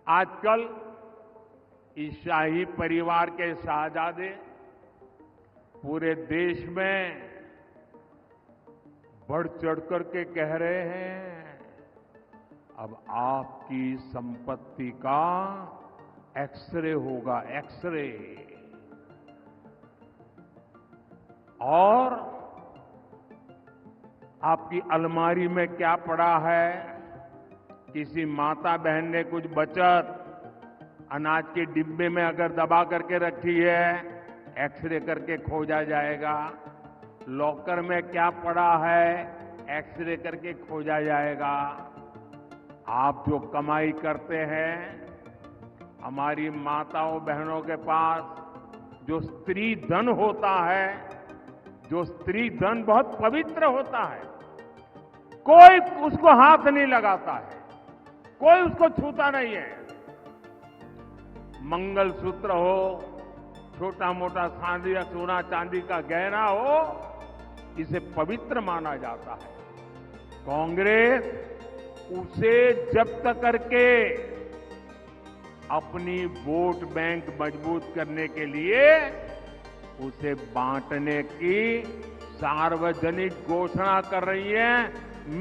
आजकल इस शाही परिवार के शहजादे पूरे देश में बढ़ चढ़ करके कह रहे हैं, अब आपकी संपत्ति का एक्सरे होगा, एक्सरे। और आपकी अलमारी में क्या पड़ा है, किसी माता बहन ने कुछ बचत अनाज के डिब्बे में अगर दबा करके रखी है, एक्सरे करके खोजा जाएगा। लॉकर में क्या पड़ा है, एक्सरे करके खोजा जाएगा। आप जो कमाई करते हैं, हमारी माताओं बहनों के पास जो स्त्री धन होता है, जो स्त्री धन बहुत पवित्र होता है, कोई उसको हाथ नहीं लगाता है, कोई उसको छूता नहीं है। मंगलसूत्र हो, छोटा मोटा सोना चांदी का गहना हो, इसे पवित्र माना जाता है। कांग्रेस उसे जब्त करके अपनी वोट बैंक मजबूत करने के लिए उसे बांटने की सार्वजनिक घोषणा कर रही है,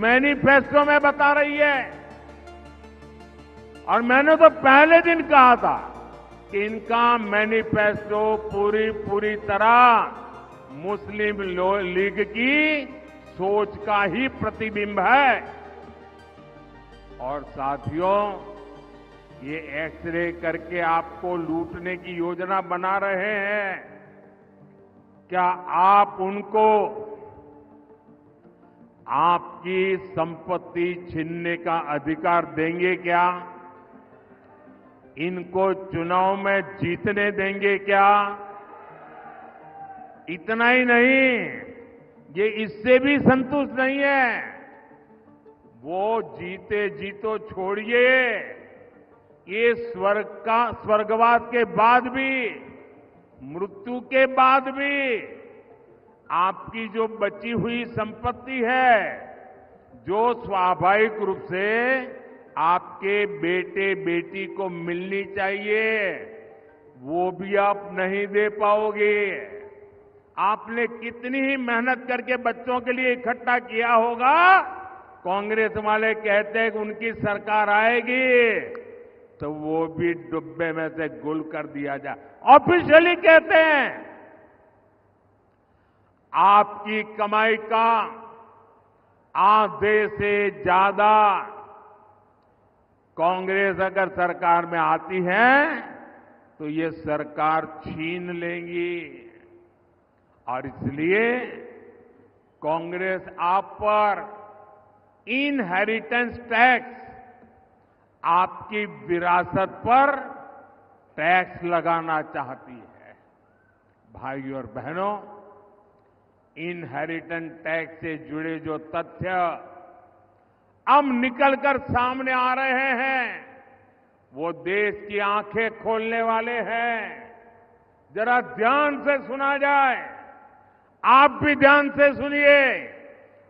मैनिफेस्टो में बता रही है। और मैंने तो पहले दिन कहा था कि इनका मैनिफेस्टो पूरी तरह मुस्लिम लीग की सोच का ही प्रतिबिंब है। और साथियों, ये एक्सरे करके आपको लूटने की योजना बना रहे हैं। क्या आप उनको आपकी संपत्ति छीनने का अधिकार देंगे क्या? इनको चुनाव में जीतने देंगे क्या? इतना ही नहीं, ये इससे भी संतुष्ट नहीं है। वो जीते जीतो छोड़िए, ये स्वर्गवास के बाद भी, मृत्यु के बाद भी आपकी जो बची हुई संपत्ति है, जो स्वाभाविक रूप से आपके बेटे बेटी को मिलनी चाहिए, वो भी आप नहीं दे पाओगे। आपने कितनी ही मेहनत करके बच्चों के लिए इकट्ठा किया होगा। कांग्रेस वाले कहते हैं कि उनकी सरकार आएगी तो वो भी डुब्बे में से गुल कर दिया जाए। ऑफिशियली कहते हैं। आपकी कमाई का आधे से ज्यादा कांग्रेस अगर सरकार में आती है तो ये सरकार छीन लेंगी। और इसलिए कांग्रेस आप पर इनहेरिटेंस टैक्स, आपकी विरासत पर टैक्स लगाना चाहती है। भाइयों और बहनों, इनहेरिटेंस टैक्स से जुड़े जो तथ्य अब निकलकर सामने आ रहे हैं, वो देश की आंखें खोलने वाले हैं। जरा ध्यान से सुना जाए, आप भी ध्यान से सुनिए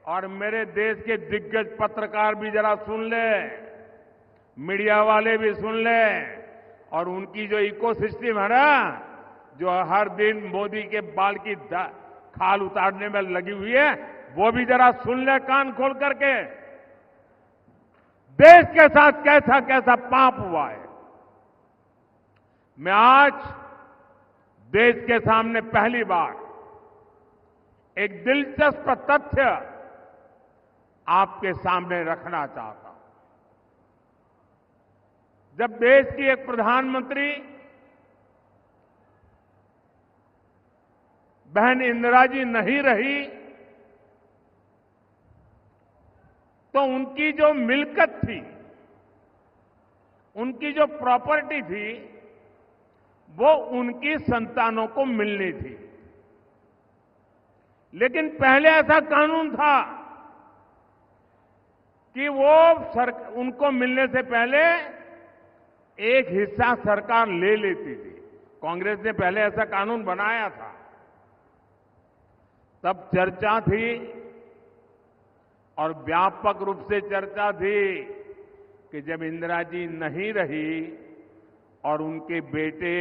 और मेरे देश के दिग्गज पत्रकार भी जरा सुन ले, मीडिया वाले भी सुन ले, और उनकी जो इकोसिस्टम है ना, जो हर दिन मोदी के बाल की खाल उतारने में लगी हुई है, वो भी जरा सुन ले कान खोल करके। देश के साथ कैसा कैसा पाप हुआ है। मैं आज देश के सामने पहली बार एक दिलचस्प तथ्य आपके सामने रखना चाहता हूं। जब देश की एक प्रधानमंत्री बहन इंदिरा जी नहीं रही, तो उनकी जो मिल्कत थी, उनकी जो प्रॉपर्टी थी, वो उनकी संतानों को मिलनी थी। लेकिन पहले ऐसा कानून था कि वो उनको मिलने से पहले एक हिस्सा सरकार ले लेती थी। कांग्रेस ने पहले ऐसा कानून बनाया था। तब चर्चा थी और व्यापक रूप से चर्चा थी कि जब इंदिरा जी नहीं रही और उनके बेटे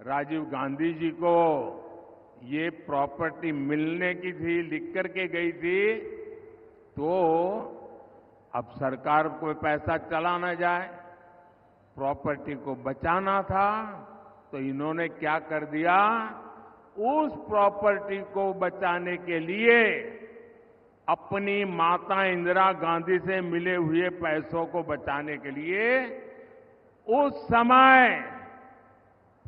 राजीव गांधी जी को ये प्रॉपर्टी मिलने की थी, लिख करके गई थी, तो अब सरकार को पैसा चला न जाए, प्रॉपर्टी को बचाना था, तो इन्होंने क्या कर दिया, उस प्रॉपर्टी को बचाने के लिए अपनी माता इंदिरा गांधी से मिले हुए पैसों को बचाने के लिए उस समय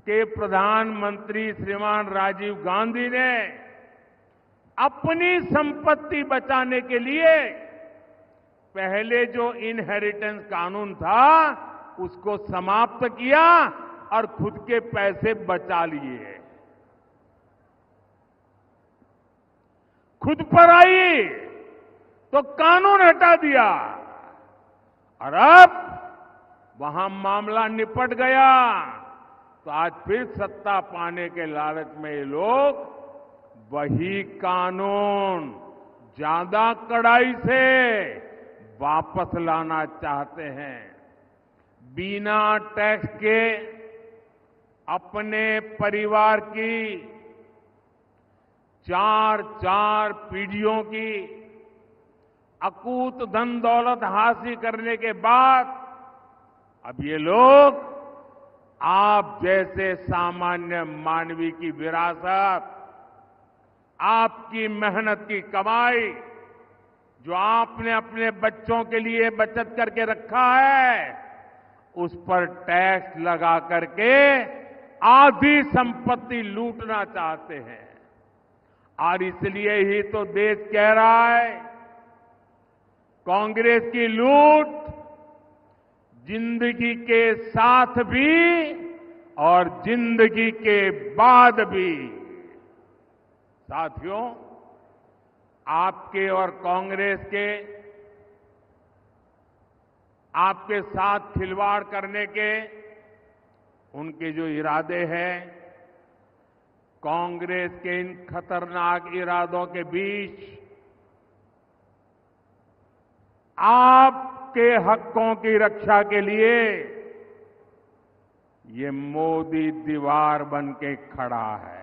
के प्रधानमंत्री श्रीमान राजीव गांधी ने अपनी संपत्ति बचाने के लिए पहले जो इनहेरिटेंस कानून था उसको समाप्त किया और खुद के पैसे बचा लिए। खुद पर आई तो कानून हटा दिया और अब वहां मामला निपट गया, तो आज फिर सत्ता पाने के लालच में ये लोग वही कानून ज्यादा कड़ाई से वापस लाना चाहते हैं। बिना टैक्स के अपने परिवार की 4 पीढ़ियों की अकूत धन दौलत हासिल करने के बाद अब ये लोग आप जैसे सामान्य मानवी की विरासत, आपकी मेहनत की कमाई, जो आपने अपने बच्चों के लिए बचत करके रखा है, उस पर टैक्स लगा करके आधी संपत्ति लूटना चाहते हैं। और इसलिए ही तो देश कह रहा है, कांग्रेस की लूट जिंदगी के साथ भी और जिंदगी के बाद भी। साथियों, आपके और कांग्रेस के आपके साथ खिलवाड़ करने के उनके जो इरादे हैं, कांग्रेस के इन खतरनाक इरादों के बीच आपके हकों की रक्षा के लिए ये मोदी दीवार बन के खड़ा है।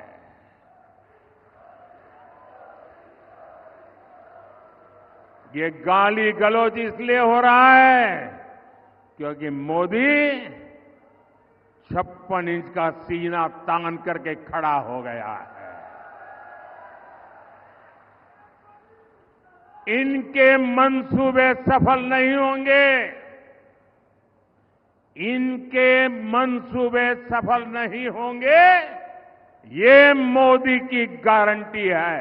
ये गाली गलौज इसलिए हो रहा है क्योंकि मोदी 56 इंच का सीना तान करके खड़ा हो गया है। इनके मंसूबे सफल नहीं होंगे, इनके मंसूबे सफल नहीं होंगे, ये मोदी की गारंटी है।